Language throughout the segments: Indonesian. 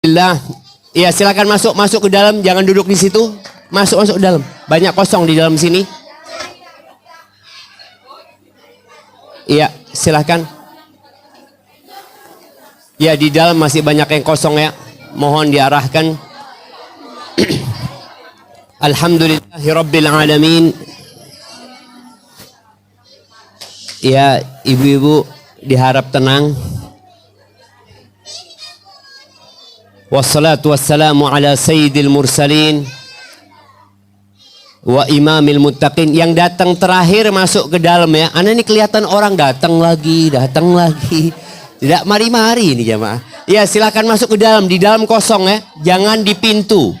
Alhamdulillah. Ya, silakan masuk ke dalam, jangan duduk di situ. Masuk ke dalam. Banyak kosong di dalam sini. Iya, silakan. Ya, di dalam masih banyak yang kosong ya. Mohon diarahkan. Alhamdulillahirabbil alamin. Ya, ibu-ibu diharap tenang. Wassalatu wassalamu ala sayyidil mursalin wa imamil muttaqin. Yang datang terakhir masuk ke dalam ya. Ana ini kelihatan orang datang lagi. Tidak mari-mari ini jamaah. Ya, silakan masuk ke dalam. Di dalam kosong ya. Jangan di pintu.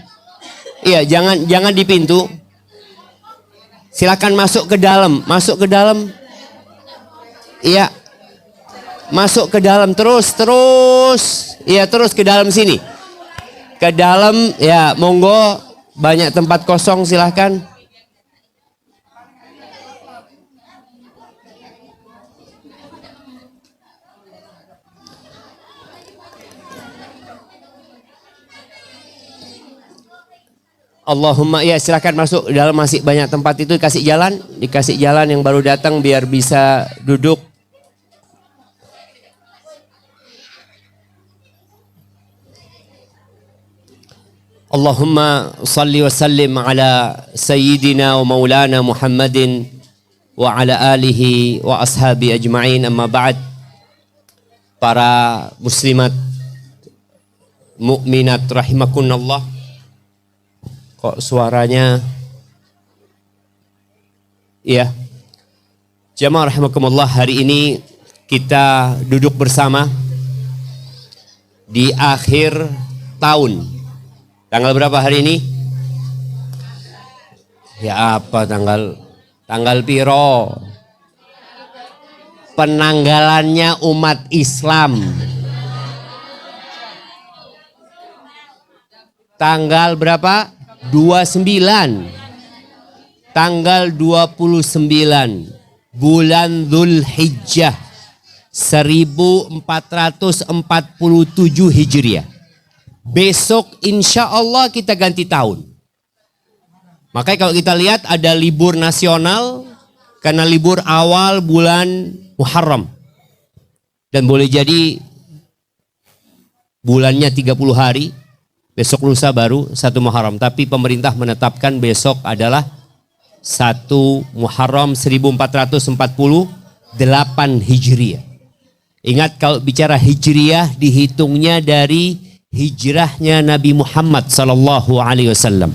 Iya, jangan di pintu. Silakan masuk ke dalam. Masuk ke dalam. Iya. Masuk ke dalam terus. Iya, terus ke dalam sini. Ke dalam ya, monggo, banyak tempat kosong, silahkan. Allahumma, ya silahkan masuk. Dalam masih banyak tempat itu, dikasih jalan yang baru datang biar bisa duduk. Allahumma salli wa sallim ala sayyidina wa maulana Muhammadin wa ala alihi wa ashabi ajma'in, amma ba'd. Para muslimat mukminat rahimakunallah. Kok suaranya ya, jamaah rahimakumullah, hari ini kita duduk bersama di akhir tahun. Tanggal berapa hari ini? Ya apa tanggal piro? Penanggalannya umat Islam. Tanggal berapa? 29. Tanggal 29 bulan Dzulhijjah 1447 Hijriah. Besok insya Allah kita ganti tahun. Makanya kalau kita lihat ada libur nasional karena libur awal bulan Muharram. Dan boleh jadi bulannya 30 hari. Besok lusa baru 1 Muharram. Tapi pemerintah menetapkan besok adalah 1 Muharram 1448 Hijriah. Ingat, kalau bicara Hijriah dihitungnya dari hijrahnya Nabi Muhammad sallallahu alaihi wasallam.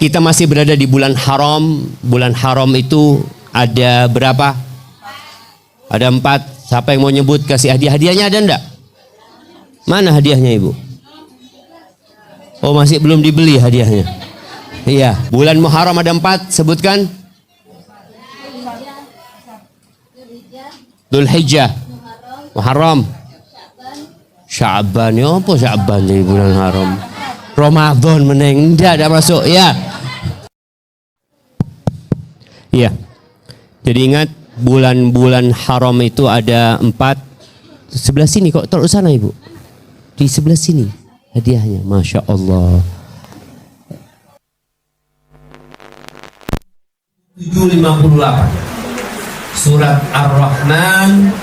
Kita masih berada di bulan haram. Bulan haram itu ada berapa? Ada 4. Siapa yang mau nyebut, kasih hadiah? Hadiahnya ada enggak? Mana hadiahnya ibu? Oh, masih belum dibeli hadiahnya. Iya, bulan Muharram ada 4, sebutkan. Dzulhijjah, Muharram, Sya'ban. Ya apa Sya'ban di bulan haram? Ramadan meneng, enggak ada masuk ya. Iya. Jadi ingat, bulan-bulan haram itu ada 4. Sebelah sini kok, taruh sana ibu. Di sebelah sini hadiahnya, Masya Allah. 758 Surat Ar-Rahman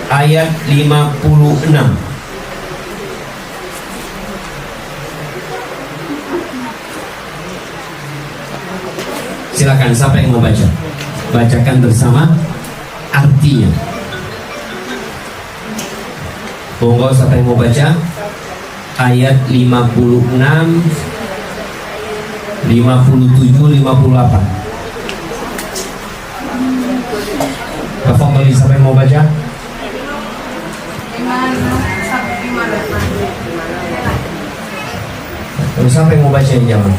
ayat 56. Silakan, siapa yang mau baca? Bacakan bersama artinya. Monggo, siapa yang mau baca? Ayat 56, 57, 58. Tafadhali, siapa yang mau baca? Terus siapa yang mau baca yang jawab?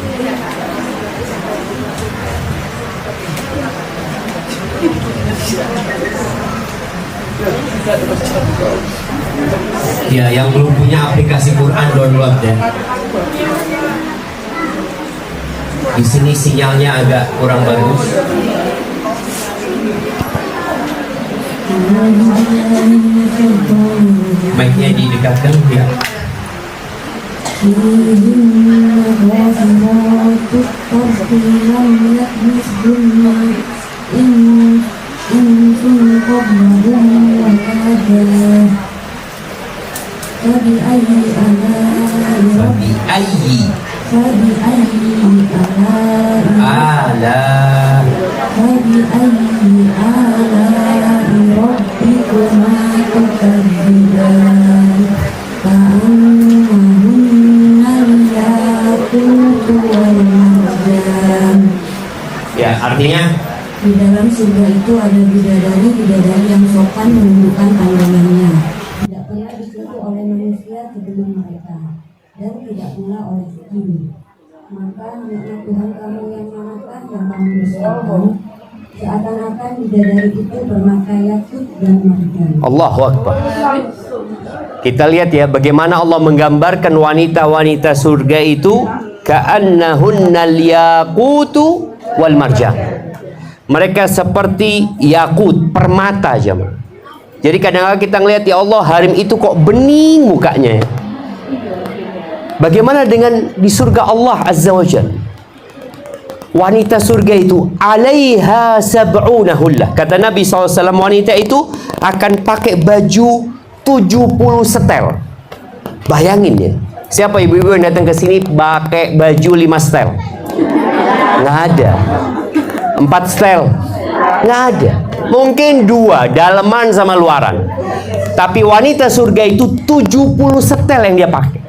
Ya, yang belum punya aplikasi Quran download ya. Di sini sinyalnya agak kurang bagus. Mic-nya didekatkan ya. Ya, artinya di dalam surga itu ada bidadari yang sopan menundukkan pandangannya, tidak pernah disentuh oleh manusia sebelum mereka, dan tidak pula oleh jin. Maka nikmat Tuhan kamu yang manakah yang kamu dustakan? Seakan-akan bidadari itu berpakaian sut dan marjan. Allahu Akbar. Kita lihat ya bagaimana Allah menggambarkan wanita-wanita surga itu ka'annahunnal yaqutu wal marjan. Mereka seperti yakut, permata jemaah. Jadi kadang-kadang kita ngelihat ya Allah harim itu kok bening mukanya ya. Bagaimana dengan di surga Allah Azza wa Jalla? Wanita surga itu alaiha sab'una hullah. Kata Nabi SAW wanita itu akan pakai baju 70 setel. Bayangin ya. Siapa ibu-ibu yang datang ke sini pakai baju 5 setel? Nggak ada. 4 setel? Nggak ada. Mungkin 2, daleman sama luaran. Tapi wanita surga itu 70 setel yang dia pakai.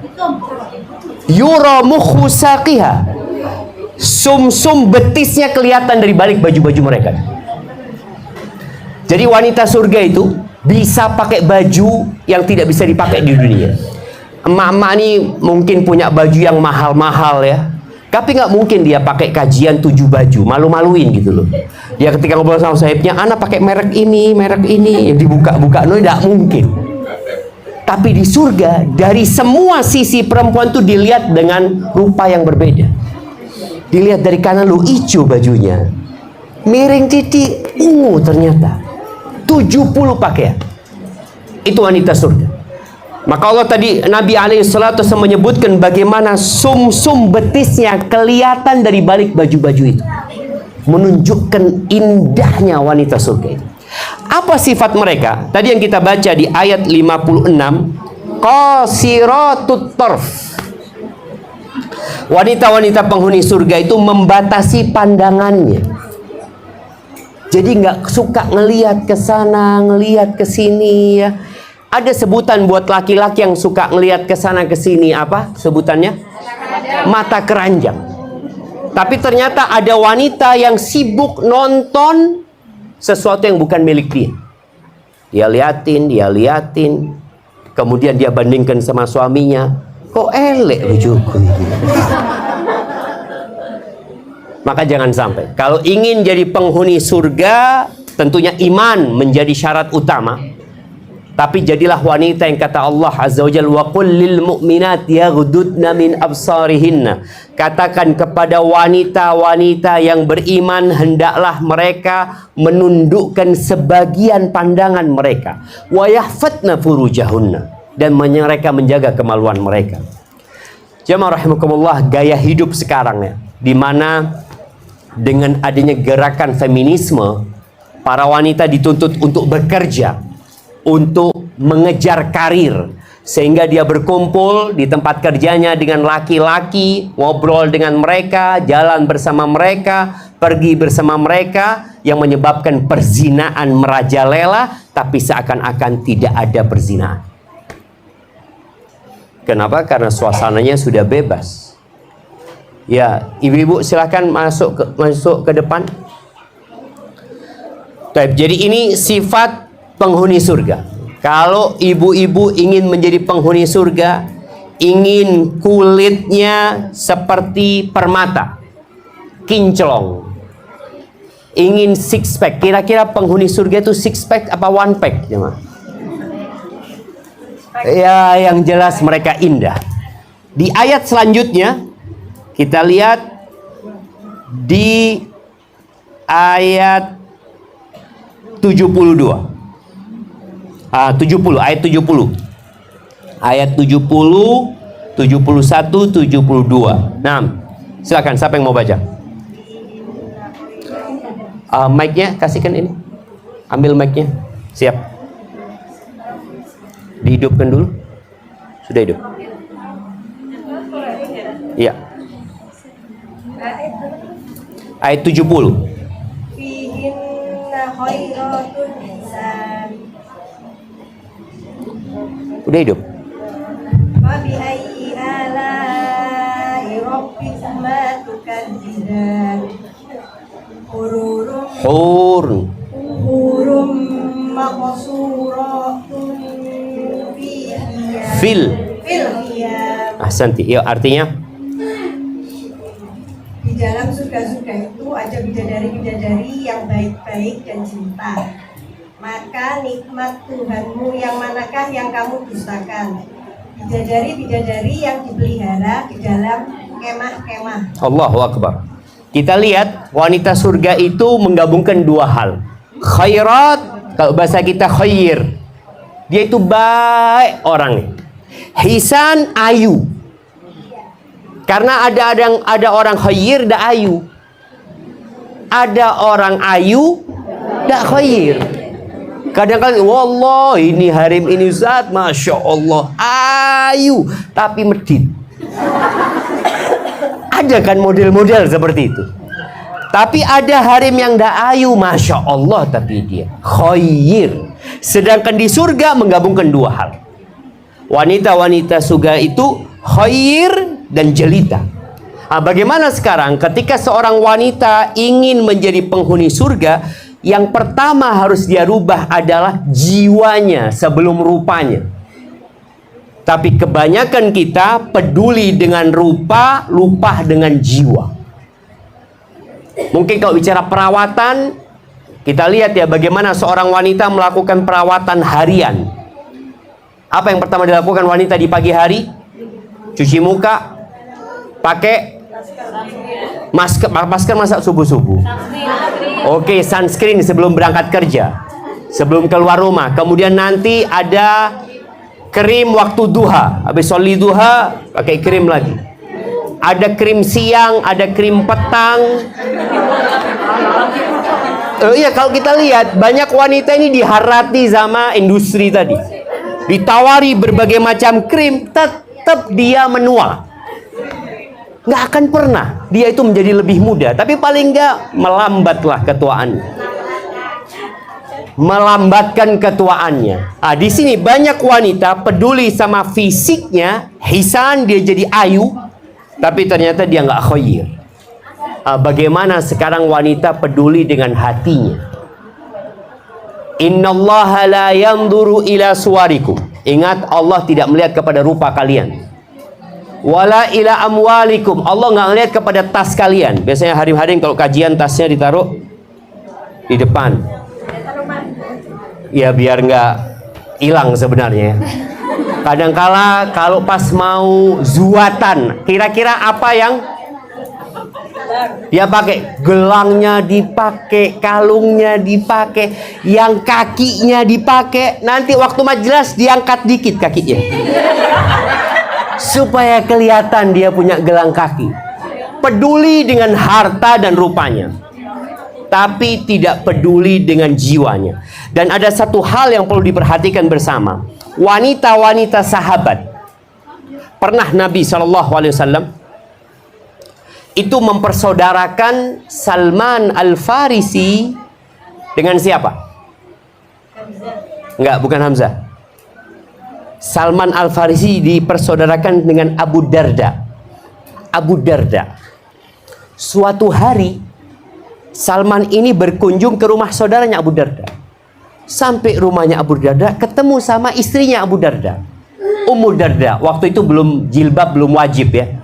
Yura mukhu saqiha. Sum-sum betisnya kelihatan dari balik baju-baju mereka. Jadi wanita surga itu bisa pakai baju yang tidak bisa dipakai di dunia. Emak-emak ini mungkin punya baju yang mahal-mahal ya, tapi nggak mungkin dia pakai kajian 7 baju, malu-maluin gitu loh. Dia ketika ngobrol sama sahibnya, anak pakai merek ini, dibuka-buka, no, tidak mungkin. Tapi di surga, dari semua sisi perempuan tuh dilihat dengan rupa yang berbeda. Dilihat dari kanan lu hijau bajunya, miring titik ungu ternyata. 70 pakaian. Itu wanita surga. Maka Allah tadi Nabi alaihissalatu menyebutkan bagaimana sum-sum betisnya kelihatan dari balik baju-baju itu, menunjukkan indahnya wanita surga itu. Apa sifat mereka? Tadi yang kita baca di ayat 56, qasiratut tarf. Wanita-wanita penghuni surga itu membatasi pandangannya. Jadi nggak suka ngelihat ke sana, ngelihat ke sini ya. Ada sebutan buat laki-laki yang suka ngelihat ke sana ke sini, apa sebutannya? Mata keranjang. Tapi ternyata ada wanita yang sibuk nonton sesuatu yang bukan milik dia. Dia liatin. Kemudian dia bandingkan sama suaminya. Kok elek bujuku ini? Maka jangan sampai. Kalau ingin jadi penghuni surga, tentunya iman menjadi syarat utama. Tapi jadilah wanita yang kata Allah Azza wa Jalla, wa qul lil mu'minat yaghdudna min absarihinna. Katakan kepada wanita-wanita yang beriman, hendaklah mereka menundukkan sebagian pandangan mereka. Wa yahfatna furujahunna, dan mereka menjaga kemaluan mereka. Jamaah rahimakumullah, gaya hidup sekarang ya, di mana dengan adanya gerakan feminisme, para wanita dituntut untuk bekerja, untuk mengejar karir, sehingga dia berkumpul di tempat kerjanya dengan laki-laki, ngobrol dengan mereka, jalan bersama mereka, pergi bersama mereka, yang menyebabkan perzinaan merajalela, tapi seakan-akan tidak ada perzinaan. Kenapa? Karena suasananya sudah bebas. Ya, ibu-ibu silakan masuk ke depan. Jadi ini sifat penghuni surga. Kalau ibu-ibu ingin menjadi penghuni surga, ingin kulitnya seperti permata, kinclong, ingin six pack. Kira-kira penghuni surga itu six pack apa one pack? Ya, yang jelas mereka indah. Di ayat selanjutnya kita lihat di ayat 72. 70, ayat 70. Ayat 70, 71, 72. Nah, silakan siapa yang mau baca? Mic-nya kasihkan ini. Ambil mic-nya. Siap. Dihidupkan dulu. Sudah hidup. Iya. Ayat 70. Fihinna khairatun hisan. Udah hidup. Wa bi ayyi ala'i rabbikuma tukadziban. Hurun. Hurum maqsuratun Fil. hiyam. Ahsanti. Ya, artinya Di dalam surga-surga itu ada bidadari-bidadari yang baik-baik dan cinta. Maka nikmat Tuhanmu yang manakah yang kamu dustakan? Bidadari-bidadari yang dipelihara di dalam kemah-kemah. Allahu Akbar. Kita lihat wanita surga itu menggabungkan dua hal. Khairat, kalau bahasa kita khair. Dia itu baik orangnya. Hisan, ayu. Karena ada orang khair dan ayu. Ada orang ayu dan khair. Kadang-kadang, wallah ini harim ini Ustaz, Masya Allah, ayu, tapi medit. Ada kan model-model seperti itu. Tapi ada harim yang dah ayu, Masya Allah, tapi dia khair. Sedangkan di surga menggabungkan dua hal. Wanita-wanita surga itu khair dan jelita. Bagaimana sekarang ketika seorang wanita ingin menjadi penghuni surga, yang pertama harus dia rubah adalah jiwanya sebelum rupanya. Tapi kebanyakan kita peduli dengan rupa, lupa dengan jiwa. Mungkin kalau bicara perawatan, kita lihat ya bagaimana seorang wanita melakukan perawatan harian. Apa yang pertama dilakukan wanita di pagi hari? Cuci muka, pakai masker masa subuh-subuh. Oke, sunscreen sebelum berangkat kerja, sebelum keluar rumah. Kemudian nanti ada krim waktu duha. Habis soli duha, pakai krim lagi. Ada krim siang, ada krim petang. Iya, kalau kita lihat banyak wanita ini diharati sama industri tadi. Ditawari berbagai macam krim, tetap dia menua. Nggak akan pernah dia itu menjadi lebih muda, tapi paling nggak melambatlah ketuaannya. Melambatkan ketuaannya. Di sini banyak wanita peduli sama fisiknya, hisan dia jadi ayu, tapi ternyata dia nggak khair. Bagaimana sekarang wanita peduli dengan hatinya? Innallaha la yanzuru ila suwarikum. Ingat, Allah tidak melihat kepada rupa kalian. Wala ila amwalikum. Allah nggak melihat kepada tas kalian. Biasanya hari-hari kalau kajian tasnya ditaruh di depan. Ya biar nggak hilang sebenarnya. Kadangkala kalau pas mau zuatan, kira-kira apa yang dia pakai? Gelangnya dipakai, kalungnya dipakai, yang kakinya dipakai. Nanti waktu majelis diangkat dikit kakinya, supaya kelihatan dia punya gelang kaki. Peduli dengan harta dan rupanya, tapi tidak peduli dengan jiwanya. Dan ada satu hal yang perlu diperhatikan bersama. Wanita-wanita sahabat, pernah Nabi SAW itu mempersaudarakan Salman Al-Farisi dengan siapa? Enggak, bukan Hamzah. Salman Al-Farisi dipersaudarakan dengan Abu Darda. Abu Darda. Suatu hari Salman ini berkunjung ke rumah saudaranya Abu Darda. Sampai rumahnya Abu Darda, ketemu sama istrinya Abu Darda, Ummu Darda. Waktu itu belum jilbab, belum wajib ya.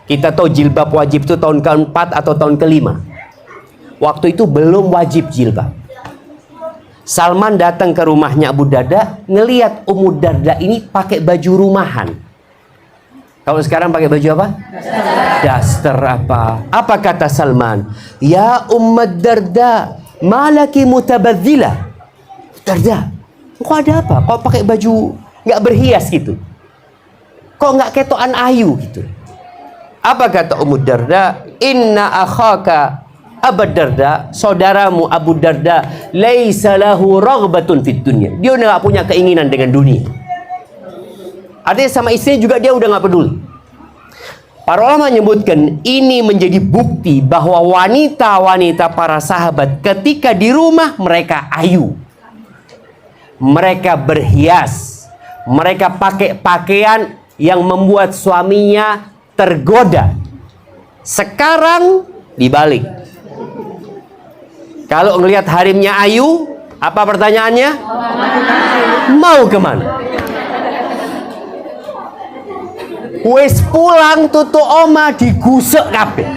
Kita tahu jilbab wajib itu tahun ke-4 atau tahun ke-5. Waktu itu belum wajib jilbab. Salman datang ke rumahnya Abu Darda, ngelihat Ummu Darda ini pakai baju rumahan. Kalau sekarang pakai baju apa? Daster apa? Apa kata Salman? Ya Ummu Darda, malaki mutabadzila. Darda, Kok ada apa? Kok pakai baju nggak berhias gitu? Kok nggak ketokan ayu gitu? Apa kata Ummu Darda? Inna akhaka Abu Darda, saudaramu Abu Darda, laisa lahu raghbatun fid dunya. Dia udah nggak punya keinginan dengan dunia. Artinya sama istrinya juga dia udah nggak peduli. Para ulama menyebutkan ini menjadi bukti bahwa wanita-wanita para sahabat ketika di rumah mereka ayu. Mereka berhias. Mereka pakai pakaian yang membuat suaminya tergoda. Sekarang dibalik. Kalau ngelihat harimnya ayu, apa pertanyaannya? Mau kemana? Wes pulang tutu oma digusek kabeh.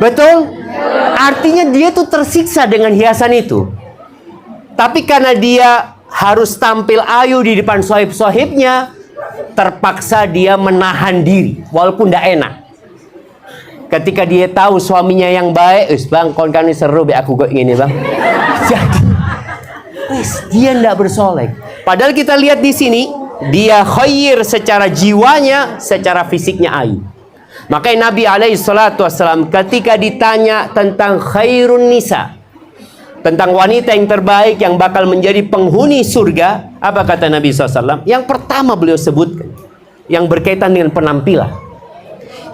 Betul? Artinya dia tuh tersiksa dengan hiasan itu. Tapi karena dia harus tampil ayu di depan sohib-sohibnya, terpaksa dia menahan diri walaupun tidak enak. Ketika dia tahu suaminya yang baik, bang, kon kan seru be aku kok gini bang. Jadi, dia tidak bersolek. Padahal kita lihat di sini, dia khair secara jiwanya, secara fisiknya ayu. Makanya Nabi SAW ketika ditanya tentang khairun nisa, tentang wanita yang terbaik yang bakal menjadi penghuni surga, apa kata Nabi SAW? Yang pertama beliau sebutkan, yang berkaitan dengan penampilan.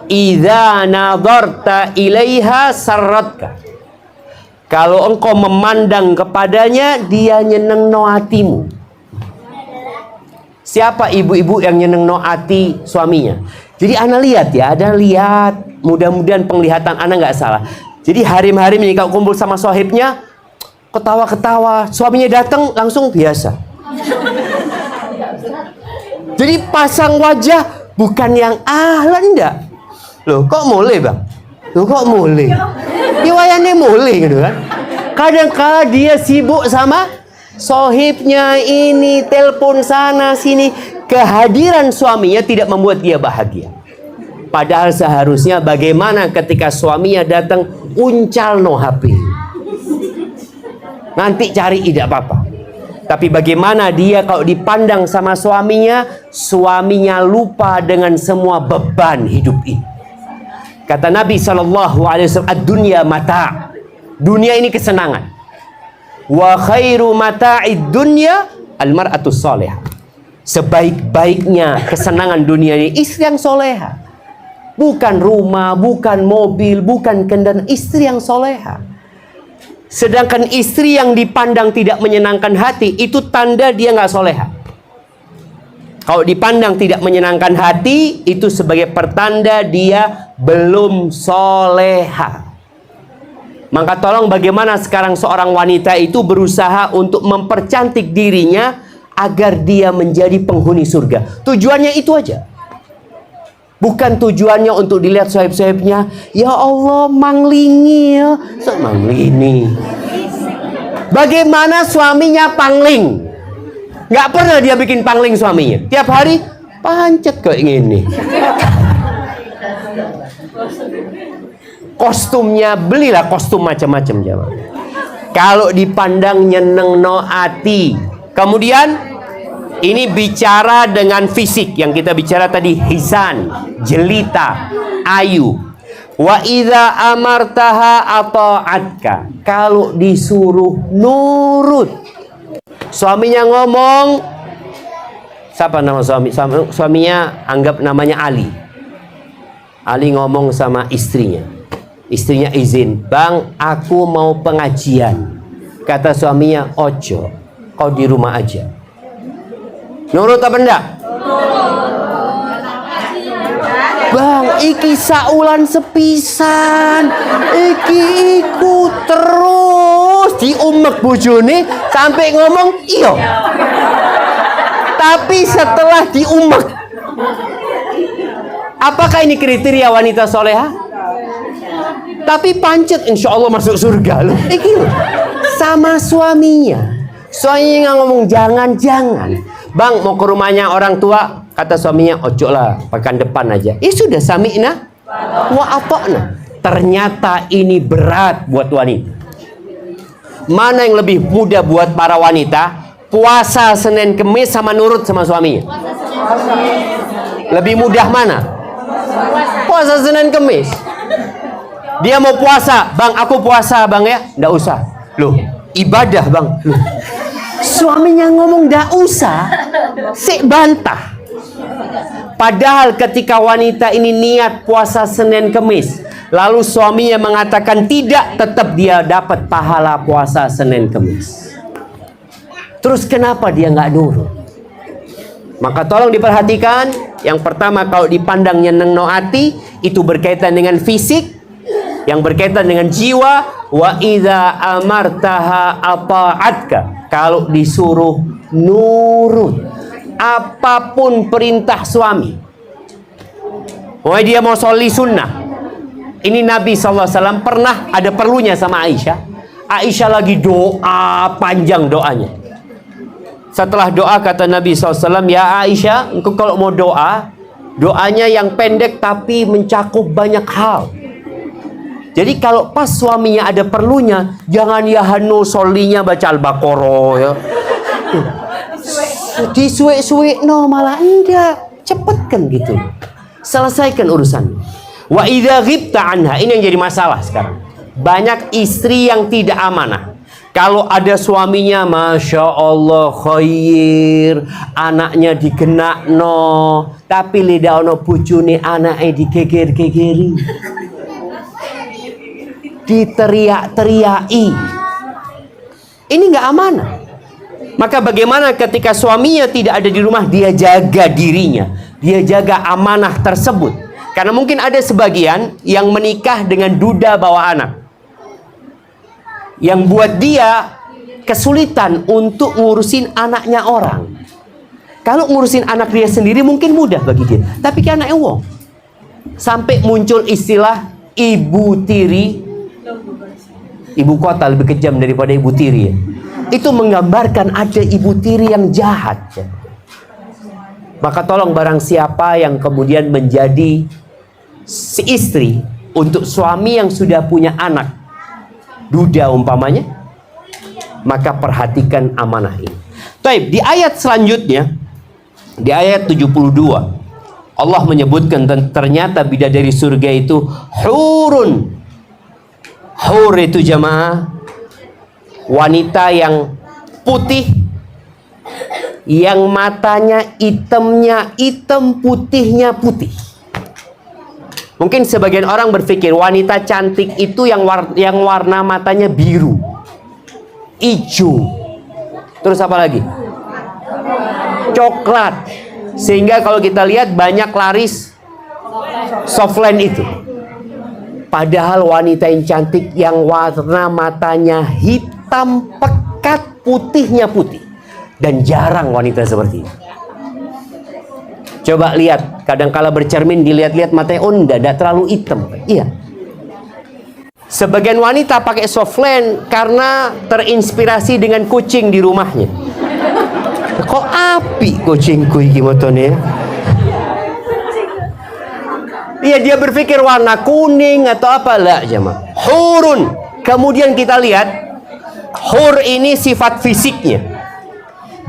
Idza nadarta ilaiha sarratka. Kalau engkau memandang kepadanya, dia nyenengno hatimu. Siapa ibu-ibu yang nyenengno hati suaminya? Jadi ana lihat ya, ada lihat. Mudah-mudahan penglihatan ana nggak salah. Jadi hari-hari ini kalau kumpul sama sohibnya, ketawa-ketawa. Suaminya datang langsung biasa. Jadi pasang wajah bukan yang ahlan enggak. Loh, kok mulai bang? Loh, kok mulai? Iwayannya mulai gitu kan? Kadang-kadang dia sibuk sama sohibnya ini, telepon sana sini. Kehadiran suaminya tidak membuat dia bahagia. Padahal seharusnya bagaimana ketika suaminya datang, uncal no HP. Nanti cari tidak apa-apa. Tapi bagaimana dia kalau dipandang sama suaminya, suaminya lupa dengan semua beban hidup ini. Kata Nabi SAW, ad-dunya mata'. Dunia ini kesenangan. Wa khairu mata'id dunya al-mar'atu salihah. Sebaik-baiknya kesenangan dunia ini istri yang soleha. Bukan rumah, bukan mobil, bukan kendaraan, istri yang soleha. Sedangkan istri yang dipandang tidak menyenangkan hati, itu tanda dia nggak soleha. Kalau dipandang tidak menyenangkan hati, itu sebagai pertanda dia belum soleha. Maka tolong bagaimana sekarang seorang wanita itu berusaha untuk mempercantik dirinya agar dia menjadi penghuni surga. Tujuannya itu aja. Bukan tujuannya untuk dilihat sohib-sohibnya. Ya Allah, manglingi ya. Manglini. Bagaimana suaminya pangling? Nggak pernah dia bikin pangling suaminya. Tiap hari pancet kayak gini. Kostumnya, belilah kostum macam-macam jamaah. Kalau dipandang nyeneng no hati. Kemudian ini bicara dengan fisik yang kita bicara tadi, hisan, jelita, ayu. Wa idza amartaha ata'atka. Kalau disuruh nurut. Suaminya ngomong, siapa nama suami? Suaminya anggap namanya Ali. Ali ngomong sama istrinya. Istrinya izin, bang, aku mau pengajian. Kata suaminya, ojo, kau di rumah aja. Nurut apa enggak? Bang, iki saulan sepisan, iki ikut terus diumek bojone sampai ngomong iyo. Tapi setelah diumek, apakah ini kriteria wanita soleha? Tapi pancet insya Allah masuk surga loh. Iki loh. Sama suaminya. Suaminya ngomong jangan. Bang, mau ke rumahnya orang tua. Kata suaminya, ojo lah, pekan depan aja. Sudah, sami'na wa ata'na. Ternyata ini berat buat wanita. Mana yang lebih mudah buat para wanita? puasa Senin Kemis sama nurut sama suaminya? Lebih mudah mana? Puasa Senin Kemis. Dia mau puasa, bang, aku puasa bang ya. Nggak usah. Loh, ibadah bang. Loh. Suaminya ngomong nggak usah, sik bantah. Padahal ketika wanita ini niat puasa Senin Kemis, lalu suaminya mengatakan tidak, tetap dia dapat pahala puasa Senin Kemis. Terus kenapa dia nggak nurut? Maka tolong diperhatikan. Yang pertama, kalau dipandang nyeneng no hati, itu berkaitan dengan fisik, yang berkaitan dengan jiwa. Wa idza amartaha ata'atka, kalau disuruh nurut apapun perintah suami. Oh, dia mau sholli sunnah. Ini Nabi SAW pernah ada perlunya sama Aisyah. Aisyah lagi doa, panjang doanya. Setelah doa kata Nabi SAW, ya Aisyah, engkau kalau mau doa, doanya yang pendek tapi mencakup banyak hal. Jadi kalau pas suaminya ada perlunya, jangan ya hanu solinya baca Al-Baqarah ya. Disuek-suek no, malah enggak. Cepatkan gitu. Selesaikan urusan. Wa idza ghibta anha, ini yang jadi masalah sekarang. Banyak istri yang tidak amanah. Kalau ada suaminya, Masya Allah khair, anaknya digenakno, tapi lidah ono bojone anake digeger-gegeri, diteriak-teriaki. Ini nggak amanah. Maka bagaimana ketika suaminya tidak ada di rumah, dia jaga dirinya, dia jaga amanah tersebut. Karena mungkin ada sebagian yang menikah dengan duda bawa anak, yang buat dia kesulitan untuk ngurusin anaknya orang. Kalau ngurusin anak dia sendiri mungkin mudah bagi dia, tapi kan anaknya wong. Sampai muncul istilah ibu tiri. Ibu kota lebih kejam daripada ibu tiri ya. Itu menggambarkan ada ibu tiri yang jahat ya. Maka tolong barang siapa yang kemudian menjadi si istri untuk suami yang sudah punya anak duda umpamanya, maka perhatikan amanah ini. Taib, di ayat selanjutnya, di ayat 72, Allah menyebutkan ternyata bidadari surga itu hurun. Hur itu jamaah wanita yang putih, yang matanya hitamnya hitam, putihnya putih. Mungkin sebagian orang berpikir wanita cantik itu yang warna matanya biru, hijau, terus apa lagi? Coklat. Sehingga kalau kita lihat banyak laris softland itu. Padahal wanita yang cantik yang warna matanya hitam pekat, putihnya putih. Dan jarang wanita seperti ini. Coba lihat, kadang-kala bercermin dilihat-lihat matanya, oh enggak terlalu hitam. Iya. Sebagian wanita pakai softland karena terinspirasi dengan kucing di rumahnya. Kok api kucingku iki motone? Iya, dia berpikir warna kuning atau apa lah jemaah. Hurun. Kemudian kita lihat hur ini sifat fisiknya.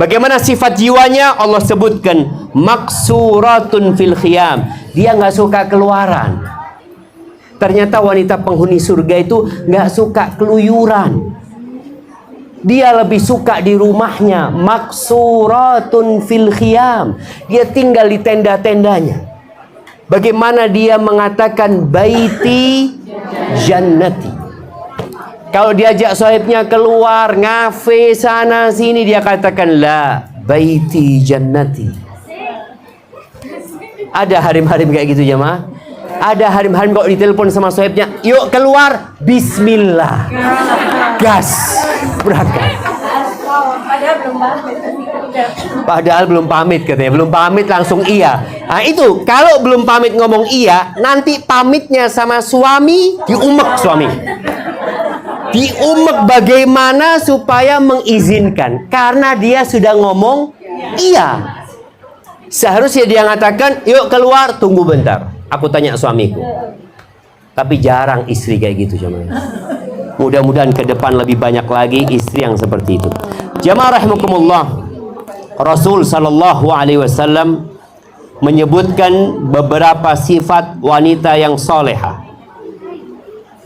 Bagaimana sifat jiwanya? Allah sebutkan maksuratun fil khiyam. Dia nggak suka keluaran. Ternyata wanita penghuni surga itu nggak suka keluyuran. Dia lebih suka di rumahnya. Maksuratun fil khiyam. Dia tinggal di tenda-tendanya. Bagaimana dia mengatakan baiti jannati. Kalau diajak sahibnya keluar ngafe sana sini, dia katakan la baiti jannati. Ada harim-harim kayak gitu jemaah. Ada harim-harim kalau ditelepon sama sahibnya, yuk keluar, bismillah, gas, berangkat. Padahal belum pamit katanya, belum pamit langsung iya. Nah itu, kalau belum pamit ngomong iya, nanti pamitnya sama suami diumek suami. Diumek bagaimana supaya mengizinkan, karena dia sudah ngomong iya. Seharusnya dia mengatakan, yuk keluar, tunggu bentar, aku tanya suamiku. Tapi jarang istri kayak gitu jemaah. Mudah-mudahan ke depan lebih banyak lagi istri yang seperti itu. Jamaah rahimakumullah, Rasul sallallahu alaihi wasallam menyebutkan beberapa sifat wanita yang solehah.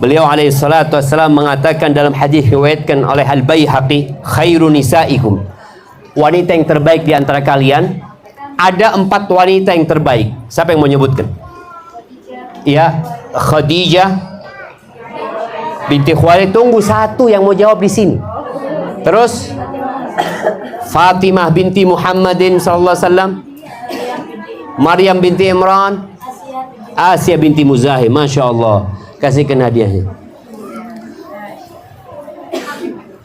Beliau alaihi salatu wassalam mengatakan dalam hadis riwayatkan oleh Al-Baihaqi, khairu nisaikum, wanita yang terbaik di antara kalian, ada 4 wanita yang terbaik. Siapa yang mau menyebutkan? Ya, Khadijah binti Khuwailid. Tunggu satu yang mau jawab di sini. Terus Fatimah binti Muhammadin sallallahu alaihi wasallam, Maryam binti Imran, Asia binti Muzahim. Masya Allah, kasihkan hadiahnya.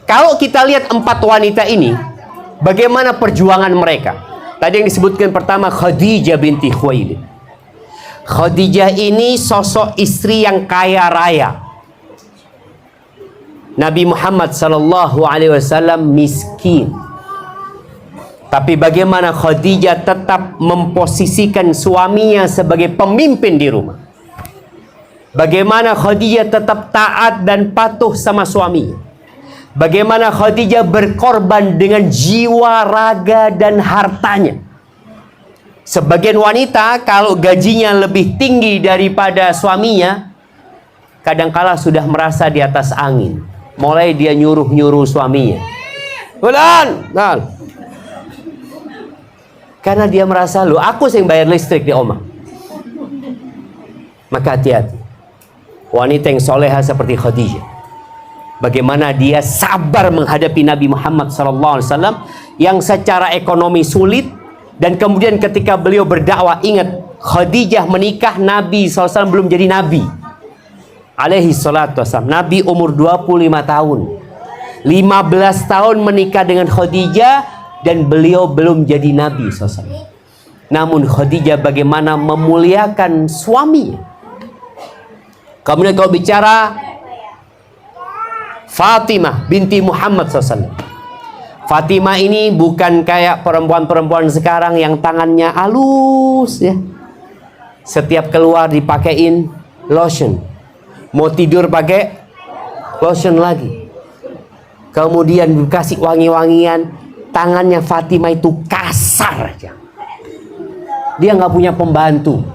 Kalau kita lihat 4 wanita ini, bagaimana perjuangan mereka? Tadi yang disebutkan pertama Khadijah binti Khuwailid. Khadijah ini sosok istri yang kaya raya. Nabi Muhammad sallallahu alaihi wasallam miskin. Tapi bagaimana Khadijah tetap memposisikan suaminya sebagai pemimpin di rumah. Bagaimana Khadijah tetap taat dan patuh sama suaminya. Bagaimana Khadijah berkorban dengan jiwa, raga, dan hartanya. Sebagian wanita kalau gajinya lebih tinggi daripada suaminya, kadangkala sudah merasa di atas angin. Mulai dia nyuruh-nyuruh suaminya. Bulan, karena dia merasa, loh aku yang bayar listrik di oma. Maka hati-hati. Wanita yang soleha seperti Khadijah, bagaimana dia sabar menghadapi Nabi Muhammad SAW yang secara ekonomi sulit. Dan kemudian ketika beliau berdakwah, ingat Khadijah menikah, Nabi SAW belum jadi Nabi alaihi salatu wassalam. Nabi umur 25 tahun, 15 tahun menikah dengan Khadijah, dan beliau belum jadi Nabi SAW. Namun Khadijah bagaimana memuliakan suami. Kemudian kalau bicara Fatimah binti Muhammad SAW, Fatimah ini bukan kayak perempuan-perempuan sekarang yang tangannya halus ya. Setiap keluar dipakein lotion. Mau tidur pakai lotion lagi. Kemudian dikasih wangi-wangian. Tangannya Fatimah itu kasar aja. Dia nggak punya pembantu.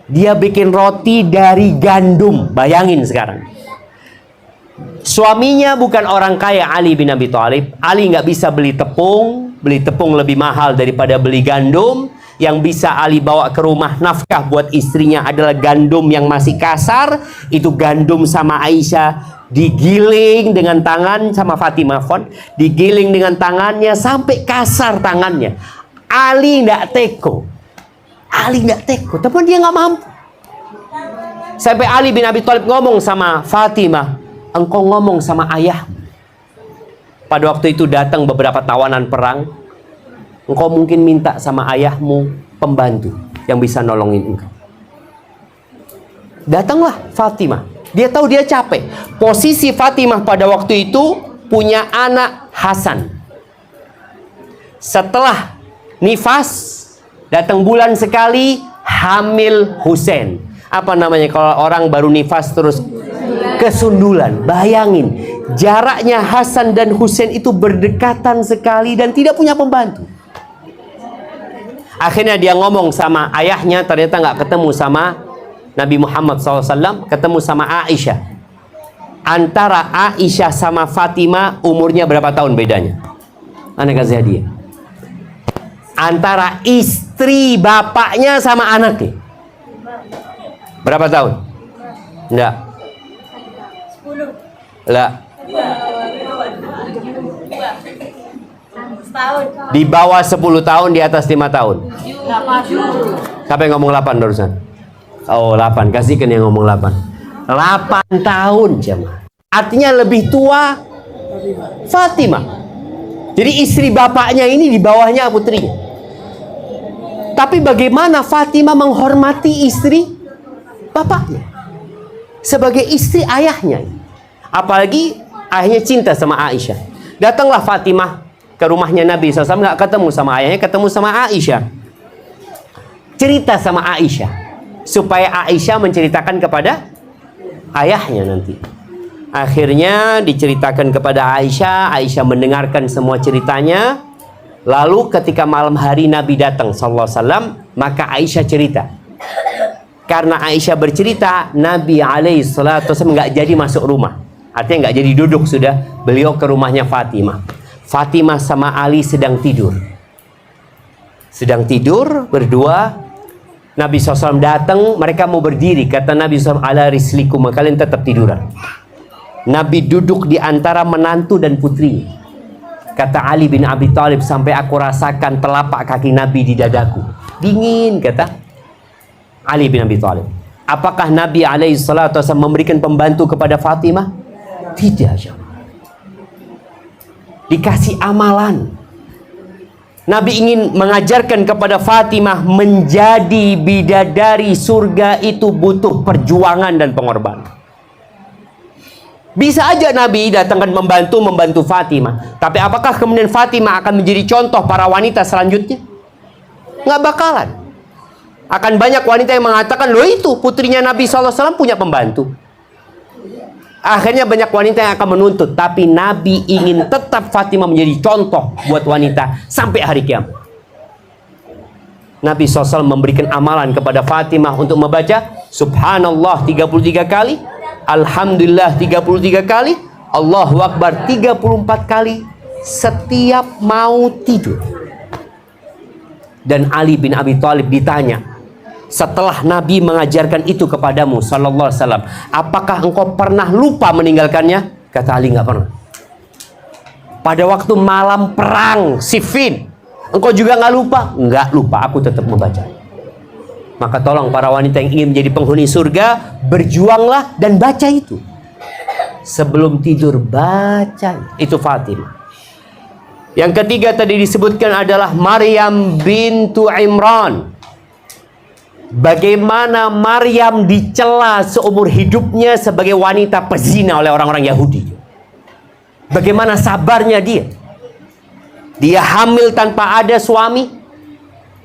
Dia bikin roti dari gandum. Bayangin sekarang. Suaminya bukan orang kaya, Ali bin Abi Thalib. Ali nggak bisa beli tepung. Beli tepung lebih mahal daripada beli gandum. Yang bisa Ali bawa ke rumah nafkah buat istrinya adalah gandum yang masih kasar. Itu gandum sama Aisyah digiling dengan tangan sama Fatimah, digiling dengan tangannya sampai kasar tangannya. Ali nggak teko. Ali nggak teko, tapi dia nggak mampu. Sampai Ali bin Abi Thalib ngomong sama Fatimah, engkau ngomong sama ayahmu. Pada waktu itu datang beberapa tawanan perang. Engkau mungkin minta sama ayahmu pembantu yang bisa nolongin engkau. Datanglah Fatimah. Dia tahu dia capek. Posisi Fatimah pada waktu itu punya anak Hasan. Setelah nifas, datang bulan sekali, hamil Husain. Apa namanya kalau orang baru nifas terus kesundulan? Bayangin, jaraknya Hasan dan Husain itu berdekatan sekali dan tidak punya pembantu. Akhirnya dia ngomong sama ayahnya, ternyata nggak ketemu sama Nabi Muhammad SAW, ketemu sama Aisyah. Antara Aisyah sama Fatimah umurnya berapa tahun bedanya? Anda kasih hadiah. Antara istri bapaknya sama anaknya berapa tahun? Enggak. 10. Enggak. Di bawah 10 tahun, di atas 5 tahun. Siapa yang ngomong 8 barusan? Oh 8, kasihkan yang ngomong 8. 8 tahun jemaah. Artinya lebih tua Fatimah. Jadi istri bapaknya ini di bawahnya putrinya. Tapi bagaimana Fatimah menghormati istri bapaknya sebagai istri ayahnya. Apalagi ayahnya cinta sama Aisyah. Datanglah Fatimah ke rumahnya Nabi SAW, nggak ketemu sama ayahnya, ketemu sama Aisyah. Cerita sama Aisyah supaya Aisyah menceritakan kepada ayahnya nanti. Akhirnya diceritakan kepada Aisyah. Aisyah mendengarkan semua ceritanya. Lalu ketika malam hari Nabi datang sallallahu alaihi wasallam, maka Aisyah cerita. Karena Aisyah bercerita, Nabi alaihi salatu wasallam nggak jadi masuk rumah. Artinya nggak jadi duduk sudah. Beliau ke rumahnya Fatimah. Fatimah sama Ali sedang tidur. Sedang tidur berdua. Nabi SAW datang, mereka mau berdiri. Kata Nabi SAW, ala rislikum, kalian tetap tiduran. Nabi duduk di antara menantu dan putri. Kata Ali bin Abi Thalib, sampai aku rasakan telapak kaki Nabi di dadaku. Dingin, kata Ali bin Abi Thalib. Apakah Nabi SAW memberikan pembantu kepada Fatimah? Tidak. Dikasih amalan. Nabi ingin mengajarkan kepada Fatimah, menjadi bidadari surga itu butuh perjuangan dan pengorbanan. Bisa aja Nabi datangkan membantu Fatimah. Tapi apakah kemudian Fatimah akan menjadi contoh para wanita selanjutnya? Nggak bakalan. Akan banyak wanita yang mengatakan, loh itu putrinya Nabi SAW punya pembantu. Akhirnya banyak wanita yang akan menuntut. Tapi Nabi ingin tetap Fatimah menjadi contoh buat wanita sampai hari kiamat. Nabi SAW memberikan amalan kepada Fatimah untuk membaca Subhanallah 33 kali, Alhamdulillah 33 kali, Allahu Akbar 34 kali setiap mau tidur. Dan Ali bin Abi Thalib ditanya, setelah Nabi mengajarkan itu kepadamu sallallahu alaihi wasallam, apakah engkau pernah lupa meninggalkannya? Kata Ali, nggak pernah. Pada waktu malam perang Siffin, engkau juga nggak lupa? Nggak lupa, aku tetap membaca. Maka tolong para wanita yang ingin menjadi penghuni surga, berjuanglah dan baca itu. Sebelum tidur baca. Itu Fatimah. Yang ketiga tadi disebutkan adalah Maryam bintu Imran. Bagaimana Maryam dicela seumur hidupnya sebagai wanita pezina oleh orang-orang Yahudi. Bagaimana sabarnya dia. Dia hamil tanpa ada suami.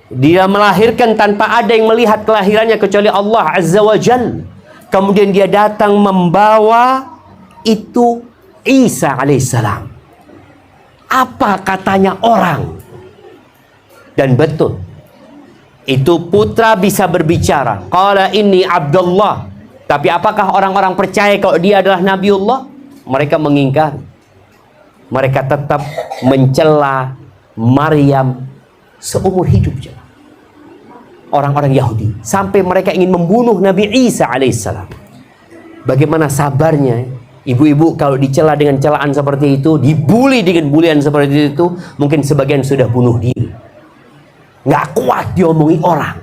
Dia melahirkan tanpa ada yang melihat kelahirannya kecuali Allah Azza wa Jalla. Kemudian dia datang membawa itu Isa alaihissalam. Apa katanya orang? Dan betul. Itu putra bisa berbicara. Qala inni Abdullah. Tapi apakah orang-orang percaya kalau dia adalah Nabiullah? Mereka mengingkari. Mereka tetap mencela Maryam seumur hidup. Orang-orang Yahudi. Sampai mereka ingin membunuh Nabi Isa alaihissalam. Bagaimana sabarnya? Ibu-ibu kalau dicela dengan celaan seperti itu, dibully dengan bulian seperti itu, mungkin sebagian sudah bunuh diri. Nggak kuat diomongi orang.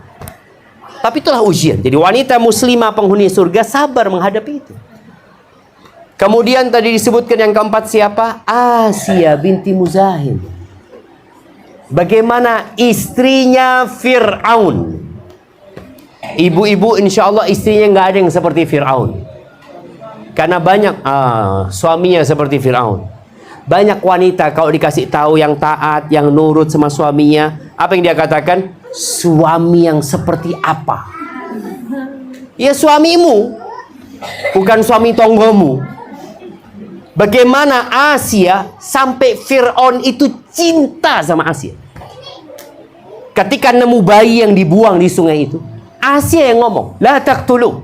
Tapi itulah ujian. Jadi wanita muslimah penghuni surga sabar menghadapi itu. Kemudian tadi disebutkan yang keempat siapa? Asia binti Muzahim. Bagaimana istrinya Fir'aun. Ibu-ibu insya Allah istrinya nggak ada yang seperti Fir'aun. Karena banyak suaminya seperti Fir'aun. Banyak wanita kalau dikasih tahu yang taat, yang nurut sama suaminya, apa yang dia katakan? Suami yang seperti apa? Ya suamimu, bukan suami tonggomu. Bagaimana Asia sampai Fir'aun itu cinta sama Asia? Ketika nemu bayi yang dibuang di sungai itu, Asia yang ngomong, la taqtulu,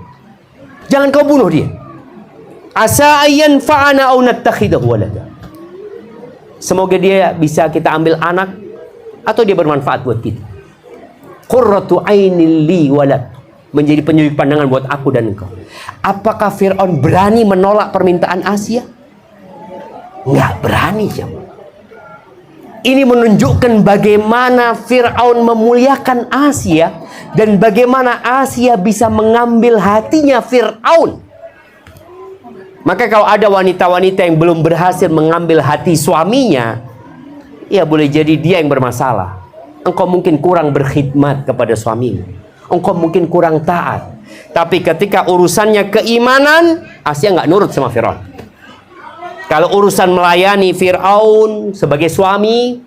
jangan kau bunuh dia. Asa ayyan fa'ana au nattakhidahu walada. Semoga dia bisa kita ambil anak atau dia bermanfaat buat kita. Qurratu ainil li walad, menjadi penyujuk pandangan buat aku dan engkau. Apakah Fir'aun berani menolak permintaan Asia? Nggak berani, jemaah. Ini menunjukkan bagaimana Fir'aun memuliakan Asia dan bagaimana Asia bisa mengambil hatinya Fir'aun. Maka kalau ada wanita-wanita yang belum berhasil mengambil hati suaminya, ya boleh jadi dia yang bermasalah. Engkau mungkin kurang berkhidmat kepada suamimu. Engkau mungkin kurang taat. Tapi ketika urusannya keimanan, Asia nggak nurut sama Fir'aun. Kalau urusan melayani Fir'aun sebagai suami,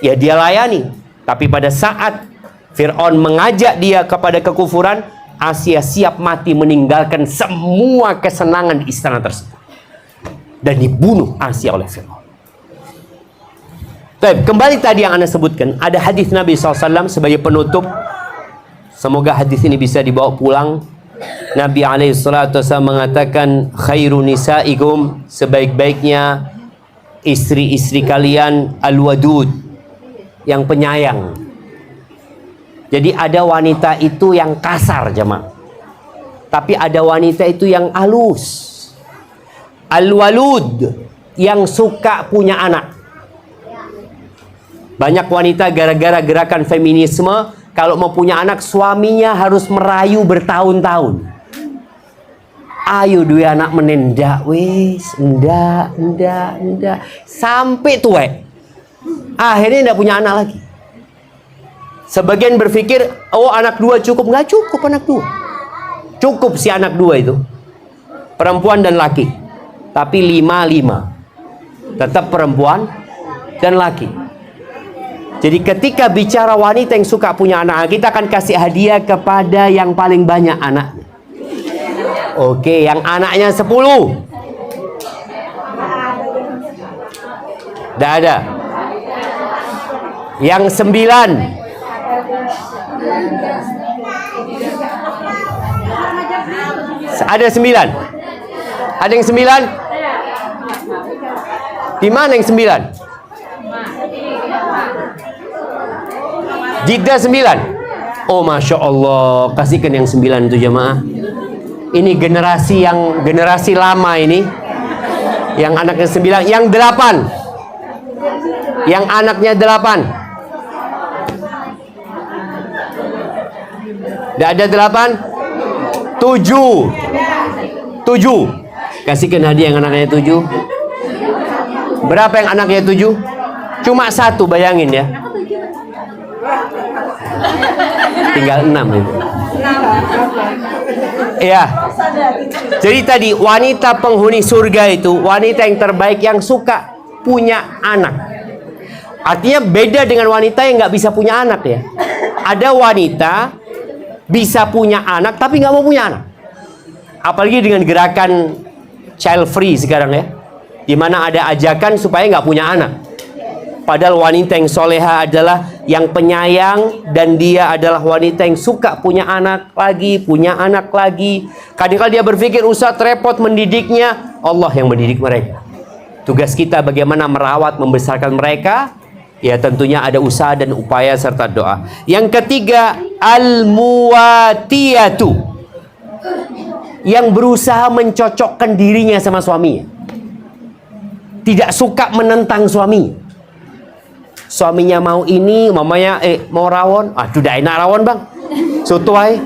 ya dia layani. Tapi pada saat Fir'aun mengajak dia kepada kekufuran, Asia siap mati meninggalkan semua kesenangan di istana tersebut. dan dibunuh Asia oleh Firaun. Baik, kembali tadi yang Anda sebutkan, ada hadis Nabi SAW sebagai penutup. Semoga hadis ini bisa dibawa pulang. Nabi SAW mengatakan, khairu nisaikum, sebaik-baiknya istri-istri kalian al-wadud, yang penyayang. Jadi ada wanita itu yang kasar, jemaah. Tapi ada wanita itu yang halus. Al-walud, yang suka punya anak. Banyak wanita gara-gara gerakan feminisme, kalau mau punya anak, suaminya harus merayu bertahun-tahun. Ayo dua anak menendak, wis, enggak. Sampai tua. Akhirnya enggak punya anak lagi. Sebagian berpikir, oh anak dua cukup. Nggak cukup anak dua. Cukup si anak dua itu. Perempuan dan laki. Tapi 5-5. Tetap perempuan dan laki. Jadi ketika bicara wanita yang suka punya anak, kita akan kasih hadiah kepada yang paling banyak anaknya. Oke, yang anaknya 10. Tidak ada. Yang 9. Ada 9. Ada yang 9? Di mana yang 9? Jiddah 9. Oh, Masya Allah. Kasihkan yang 9 itu jemaah. Ini generasi lama ini. Yang anaknya 9. Yang 8. Yang anaknya 8. Tidak ada 8? 7. Kasihkan hadiah yang anaknya 7. Berapa yang anaknya 7? Cuma 1, bayangin ya. Tinggal 6 itu. Ya. Jadi tadi wanita penghuni surga itu wanita yang terbaik yang suka punya anak. Artinya beda dengan wanita yang nggak bisa punya anak ya. Ada wanita bisa punya anak tapi nggak mau punya anak. Apalagi dengan gerakan child free sekarang ya, dimana ada ajakan supaya nggak punya anak. Padahal wanita yang soleha adalah yang penyayang, dan dia adalah wanita yang suka punya anak lagi. Kadang-kadang dia berpikir, Ustaz repot mendidiknya. Allah yang mendidik mereka. Tugas kita bagaimana merawat, membesarkan mereka. Ya tentunya ada usaha dan upaya serta doa. Yang ketiga, al-muwatiyatu, yang berusaha mencocokkan dirinya sama suaminya. Tidak suka menentang suaminya. Suaminya mau ini, mamanya mau rawon. Aduh, dah enak rawon bang, soto aja.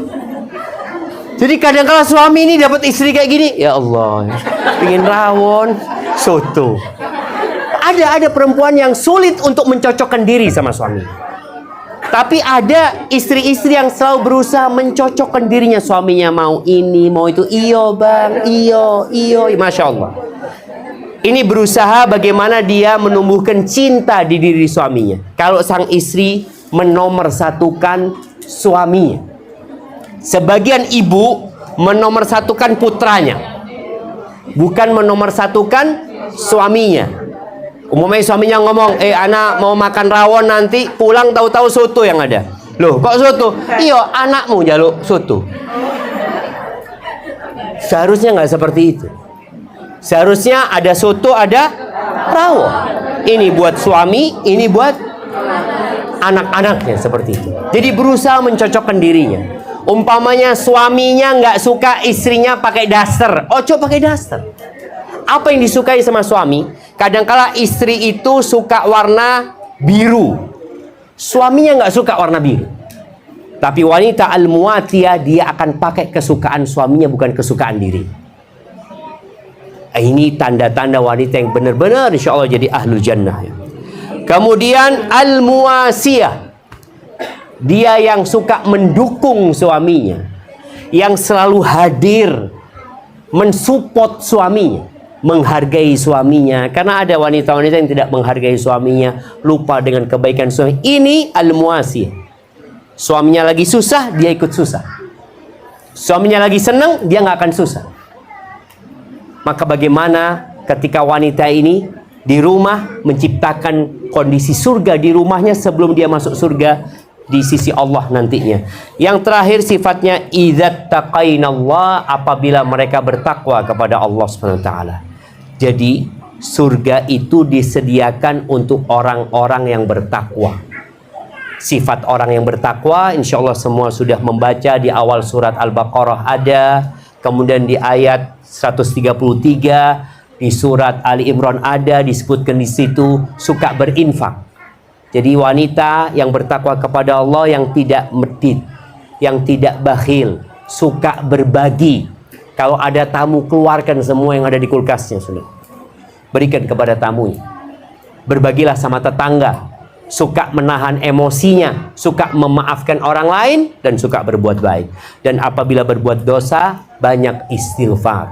Jadi kadang-kadang suami ini dapat istri kayak gini, ya Allah, pengen rawon, soto. Ada perempuan yang sulit untuk mencocokkan diri sama suami. Tapi ada istri-istri yang selalu berusaha mencocokkan dirinya. Suaminya mau ini, mau itu. Iyo bang, iyo. Masya Allah. Ini berusaha bagaimana dia menumbuhkan cinta di diri suaminya. Kalau sang istri menomorsatukan suaminya. Sebagian ibu menomorsatukan putranya, bukan menomorsatukan suaminya. Umumnya suaminya ngomong, anak mau makan rawon nanti, pulang tahu-tahu soto yang ada. Loh, kok soto? Iya, anakmu jaluk soto. Seharusnya nggak seperti itu. Seharusnya ada soto, ada rawon. Ini buat suami, ini buat anak-anaknya, seperti itu. Jadi berusaha mencocokkan dirinya. Umpamanya suaminya nggak suka istrinya pakai daster, coba pakai daster. Apa yang disukai sama suami? Kadangkala istri itu suka warna biru, suaminya nggak suka warna biru. Tapi wanita al-muatiyah, dia akan pakai kesukaan suaminya, bukan kesukaan diri. Ini tanda-tanda wanita yang benar-benar insya Allah jadi ahlul jannah ya. Kemudian al-muasiyah, dia yang suka mendukung suaminya, yang selalu hadir mensupport suaminya, menghargai suaminya. Karena ada wanita-wanita yang tidak menghargai suaminya, lupa dengan kebaikan suami. Ini al-muasiyah. Suaminya lagi susah, dia ikut susah. Suaminya lagi senang, dia nggak akan susah. Maka bagaimana ketika wanita ini di rumah menciptakan kondisi surga di rumahnya sebelum dia masuk surga di sisi Allah nantinya. Yang terakhir sifatnya idzat taqainallah, apabila mereka bertakwa kepada Allah Subhanahu wa taala. Jadi surga itu disediakan untuk orang-orang yang bertakwa. Sifat orang yang bertakwa insya Allah semua sudah membaca di awal surat Al-Baqarah ada, kemudian di ayat 133 di surat Ali Imran ada disebutkan di situ suka berinfak. Jadi wanita yang bertakwa kepada Allah yang tidak medit, yang tidak bakhil, suka berbagi. Kalau ada tamu keluarkan semua yang ada di kulkasnya sudah. Berikan kepada tamunya. Berbagilah sama tetangga. Suka menahan emosinya, suka memaafkan orang lain, dan suka berbuat baik. Dan apabila berbuat dosa, banyak istighfar.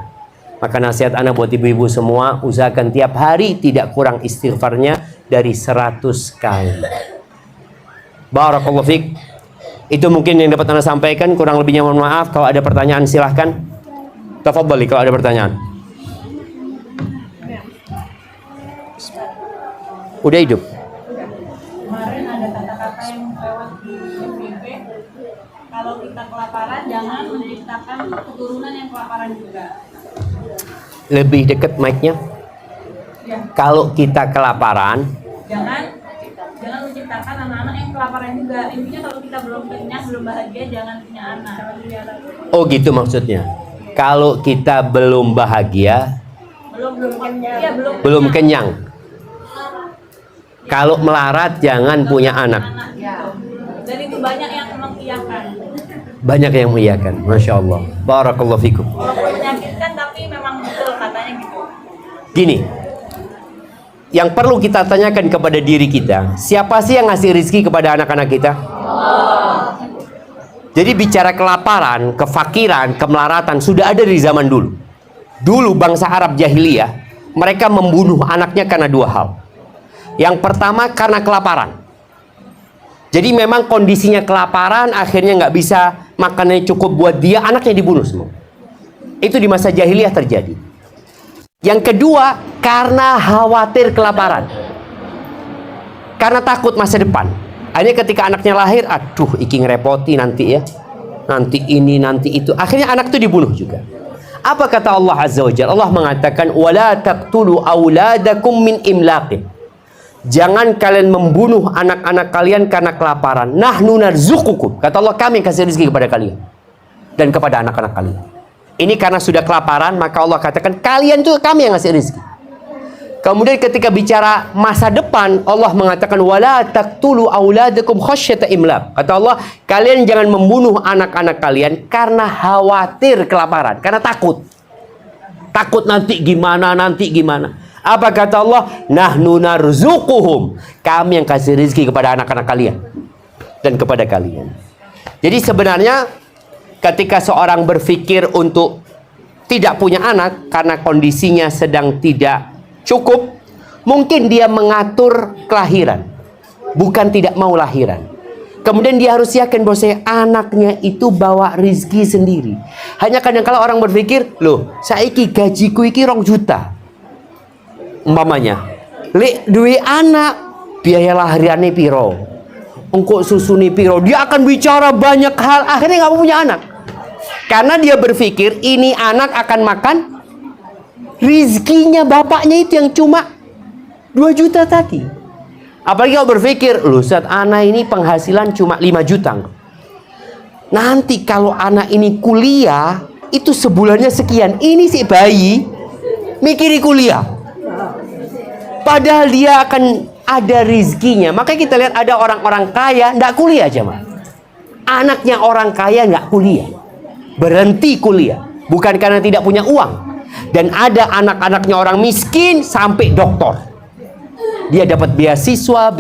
Maka nasihat anak buat ibu-ibu semua, usahakan tiap hari tidak kurang istighfarnya dari 100 kali. Barakallahu fiik. Itu mungkin yang dapat anda sampaikan, kurang lebihnya mohon maaf. Kalau ada pertanyaan silahkan. Tafadhali kalau ada pertanyaan. Udah hidup. Kemarin ada kata-kata yang lewat di FYP, kalau kita kelaparan jangan menciptakan keturunan yang kelaparan juga. Lebih dekat mic-nya. Ya. Kalau kita kelaparan, Jangan menciptakan anak-anak yang kelaparan juga. Intinya kalau kita belum kenyang, belum bahagia, jangan punya anak. oh gitu maksudnya. Kalau kita belum bahagia, belum kenyang. Kalau melarat jangan punya anak. Ya. Dan itu banyak yang mengiyakan. Banyak yang mengiyakan. Masya Allah. Barakallahu fikum. Walaupun menyakitkan tapi memang betul katanya gitu. Gini, yang perlu kita tanyakan kepada diri kita, siapa sih yang ngasih rezeki kepada anak-anak kita? Jadi bicara kelaparan, kefakiran, kemelaratan sudah ada dari zaman dulu. Dulu bangsa Arab jahiliyah, mereka membunuh anaknya karena dua hal. Yang pertama karena kelaparan. Jadi memang kondisinya kelaparan, akhirnya nggak bisa makannya cukup buat dia, anaknya dibunuh semua. Itu di masa jahiliyah terjadi. Yang kedua karena khawatir kelaparan, karena takut masa depan. Akhirnya ketika anaknya lahir, aduh iki ngerepoti nanti ya, nanti ini nanti itu, akhirnya anak itu dibunuh juga. Apa kata Allah Azza wa Jalla? Allah mengatakan wala taqtulu auladakum min imlaqin. Jangan kalian membunuh anak-anak kalian karena kelaparan. Nahnu narzuqukum. Kata Allah, kami kasih rezeki kepada kalian dan kepada anak-anak kalian. Ini karena sudah kelaparan, maka Allah katakan kalian tuh kami yang ngasih rezeki. Kemudian ketika bicara masa depan, Allah mengatakan wala taqtulu auladakum khasyata imlaq. Kata Allah, kalian jangan membunuh anak-anak kalian karena khawatir kelaparan, karena takut. Takut nanti gimana, nanti gimana. Apa kata Allah? Nahnu narzuquhum. Kami yang kasih rezeki kepada anak-anak kalian dan kepada kalian. Jadi sebenarnya ketika seorang berpikir untuk tidak punya anak karena kondisinya sedang tidak cukup, mungkin dia mengatur kelahiran, bukan tidak mau lahiran. Kemudian dia harus yakin bahwa anaknya itu bawa rezeki sendiri. Hanya kadang-kala orang berpikir, loh, saiki gajiku iki 2 juta. Umpamanya, lek duwe anak, biaya lahiriannya piro, engkau susuni piro, dia akan bicara banyak hal, akhirnya nggak punya anak. Karena dia berpikir ini anak akan makan rizkinya bapaknya itu yang cuma 2 juta tadi. Apalagi kalau berpikir, loh saat anak ini penghasilan cuma 5 juta. Nanti kalau anak ini kuliah, itu sebulannya sekian. Ini si bayi mikiri kuliah. Padahal dia akan ada rizkinya. Makanya kita lihat ada orang-orang kaya nggak kuliah aja, mah. Anaknya orang kaya nggak kuliah, berhenti kuliah, bukan karena tidak punya uang. Dan ada anak-anaknya orang miskin sampai doktor. Dia dapat beasiswa.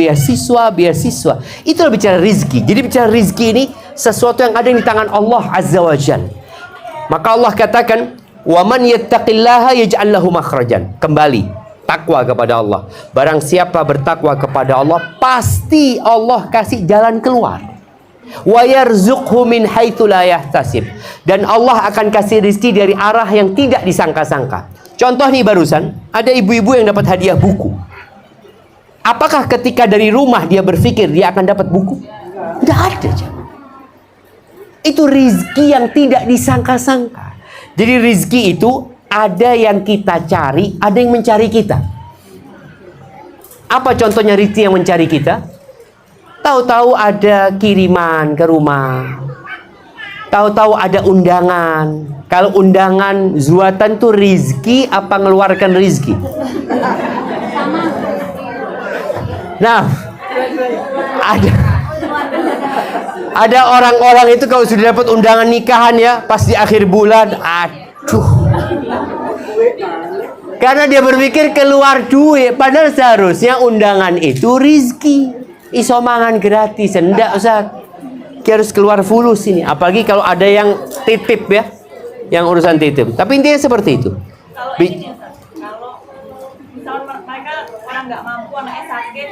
Itulah bicara rizki. Jadi bicara rizki ini sesuatu yang ada di tangan Allah Azza wa Jalla. Maka Allah katakan, "Wa man yattaqillaha yaj'al lahu makhrajan." Kembali takwa kepada Allah. Barang siapa bertakwa kepada Allah, pasti Allah kasih jalan keluar. Wa yarzuqhu min haitsu la yahtasib. Dan Allah akan kasih rezeki dari arah yang tidak disangka-sangka. Contoh nih barusan, ada ibu-ibu yang dapat hadiah buku. Apakah ketika dari rumah dia berpikir dia akan dapat buku? Tidak ada. Itu rizki yang tidak disangka-sangka. Jadi rizki itu ada yang kita cari, ada yang mencari kita. Apa contohnya rizki yang mencari kita? Tahu-tahu ada kiriman ke rumah. Tahu-tahu ada undangan. Kalau undangan zuatan tuh rizki apa ngeluarkan rizki? Nah, ada orang-orang itu kalau sudah dapat undangan nikahan ya, pas di akhir bulan, aduh. Karena dia berpikir keluar duit, padahal seharusnya undangan itu rizki. Iso mangan gratis, enggak Ustaz. Harus keluar fulus ini, apalagi kalau ada yang titip ya, yang urusan titip. Tapi intinya seperti itu. Kalau ini Ustaz, kalau misalnya mereka orang nggak mampu, anaknya sakit,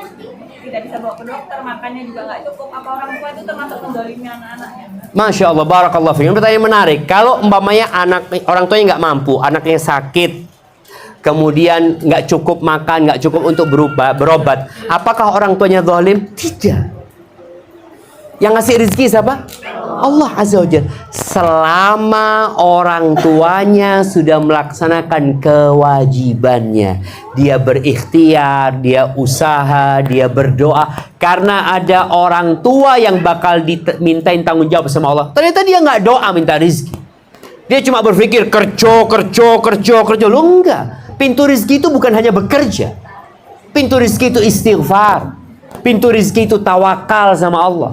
tidak bisa bawa ke dokter, makannya juga nggak cukup, apa orang tua itu termasuk mendolimi anak-anaknya? Masya Allah, barakallah fiikum. Pertanyaan menarik. Kalau umpamanya orang tuanya nggak mampu, anaknya sakit, kemudian nggak cukup makan, nggak cukup untuk berobat, apakah orang tuanya zalim? Tidak. Yang ngasih rezeki siapa? Allah Azza wa Jalla. Selama orang tuanya sudah melaksanakan kewajibannya, dia berikhtiar, dia usaha, dia berdoa, karena ada orang tua yang bakal dimintain tanggung jawab sama Allah. Ternyata dia nggak doa minta rezeki. Dia cuma berpikir kerja. Loh enggak. Pintu rezeki itu bukan hanya bekerja. Pintu rezeki itu istighfar. Pintu rezeki itu tawakal sama Allah.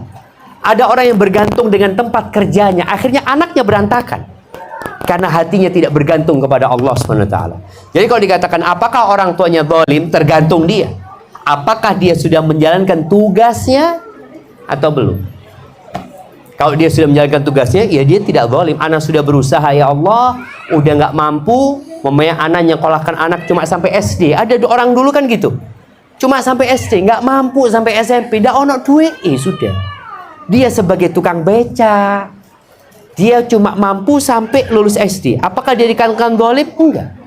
Ada orang yang bergantung dengan tempat kerjanya, akhirnya anaknya berantakan karena hatinya tidak bergantung kepada Allah SWT. Jadi kalau dikatakan apakah orang tuanya zalim, tergantung dia. Apakah dia sudah menjalankan tugasnya atau belum? Kalau dia sudah menjalankan tugasnya, ya dia tidak zalim. Anak sudah berusaha, ya Allah, udah nggak mampu, mamanya anak nyekolahkan anak cuma sampai SD. Ada orang dulu kan gitu, cuma sampai SD, nggak mampu sampai SMP, dah ono duit, sudah. Dia sebagai tukang beca, dia cuma mampu sampai lulus SD. Apakah dia dikatakan zalim? Enggak.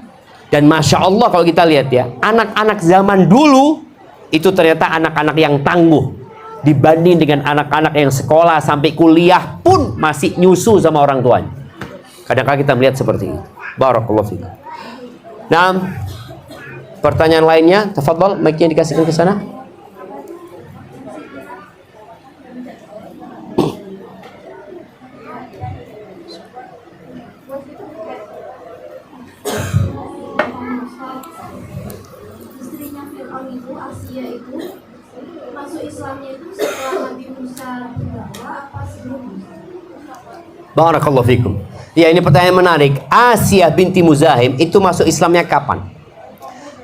Dan Masya Allah kalau kita lihat ya, anak-anak zaman dulu itu ternyata anak-anak yang tangguh dibanding dengan anak-anak yang sekolah sampai kuliah pun masih nyusu sama orang tuanya. Kadang-kadang kita melihat seperti itu. Barakallahu fikum. Nah, pertanyaan lainnya, tafadhol, mic-nya dikasihkan ke sana. Barakallahu fikum. Ya, ini pertanyaan menarik. Asia binti Muzahim itu masuk Islamnya kapan?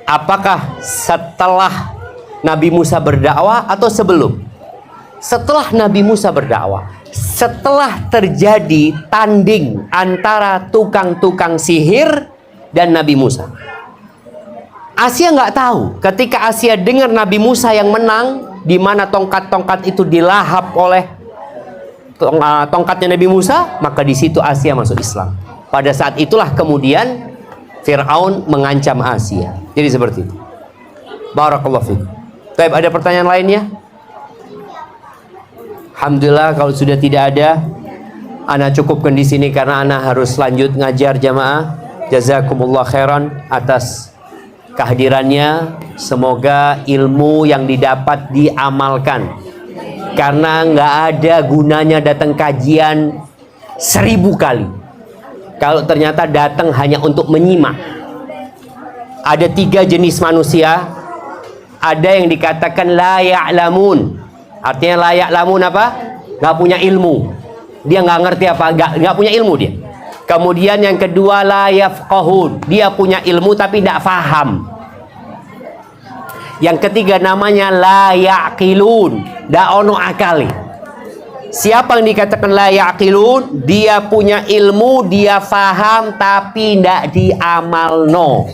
Apakah setelah Nabi Musa berdakwah atau sebelum? Setelah Nabi Musa berdakwah. Setelah terjadi tanding antara tukang-tukang sihir dan Nabi Musa. Asia nggak tahu. Ketika Asia dengar Nabi Musa yang menang, di mana tongkat-tongkat itu dilahap oleh tongkatnya Nabi Musa, maka di situ Asia masuk Islam. Pada saat itulah kemudian Fir'aun mengancam Asia. Jadi seperti itu. Barakallahu fikum. Baik, ada pertanyaan lainnya? Alhamdulillah kalau sudah tidak ada, ana cukupkan di sini karena ana harus lanjut ngajar jamaah. Jazakumullah khairan atas kehadirannya. Semoga ilmu yang didapat diamalkan. Karena nggak ada gunanya datang kajian 1000 kali kalau ternyata datang hanya untuk menyimak. Ada 3 jenis manusia. Ada yang dikatakan la ya'lamun. Artinya la ya'lamun apa? Nggak punya ilmu. Dia nggak ngerti apa, nggak punya ilmu dia. Kemudian yang kedua la yafqahun. Dia punya ilmu tapi tidak faham. Yang ketiga namanya la ya'qilun, da ono akali. Siapa yang dikatakan la ya'qilun? Dia punya ilmu, dia faham tapi ndak diamalno.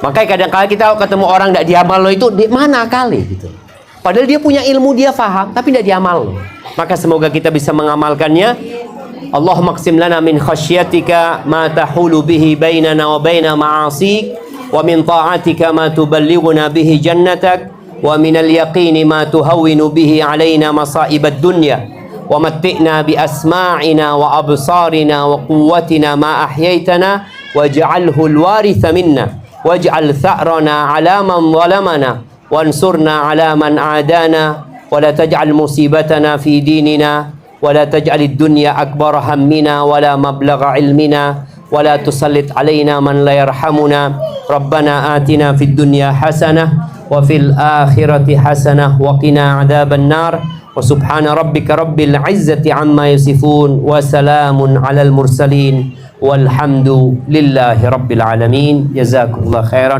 Makanya kadang-kadang kita ketemu orang ndak diamalno itu di mana akali gitu. Padahal dia punya ilmu, dia faham tapi ndak diamalno. Maka semoga kita bisa mengamalkannya. Allahumma qsim lana min khasyatika ma tahulu bihi bainana wa baina ma'asik, wa min ta'atika ma tuballighuna bihi jannatak, wa min al-yaqini ma tuhawwinu bihi alaina masa'ibad dunya, wa matti'na bi asma'ina wa absarina wa quwwatina ma ahyaytana waj'alhu al-waritha minna waj'al tha'rana 'ala man zalamana wansurna 'ala man 'adana wa la taj'al musibatana fi dinina ولا تجعل الدنيا أكبر همنا ولا مبلغ علمنا ولا تسلط علينا من لا يرحمنا ربنا آتنا في الدنيا حسنة وفي الآخرة حسنة وقنا عذاب النار وسبحان ربك رب العزة عما يصفون وسلام على المرسلين والحمد لله رب العالمين جزاكم الله خيرا.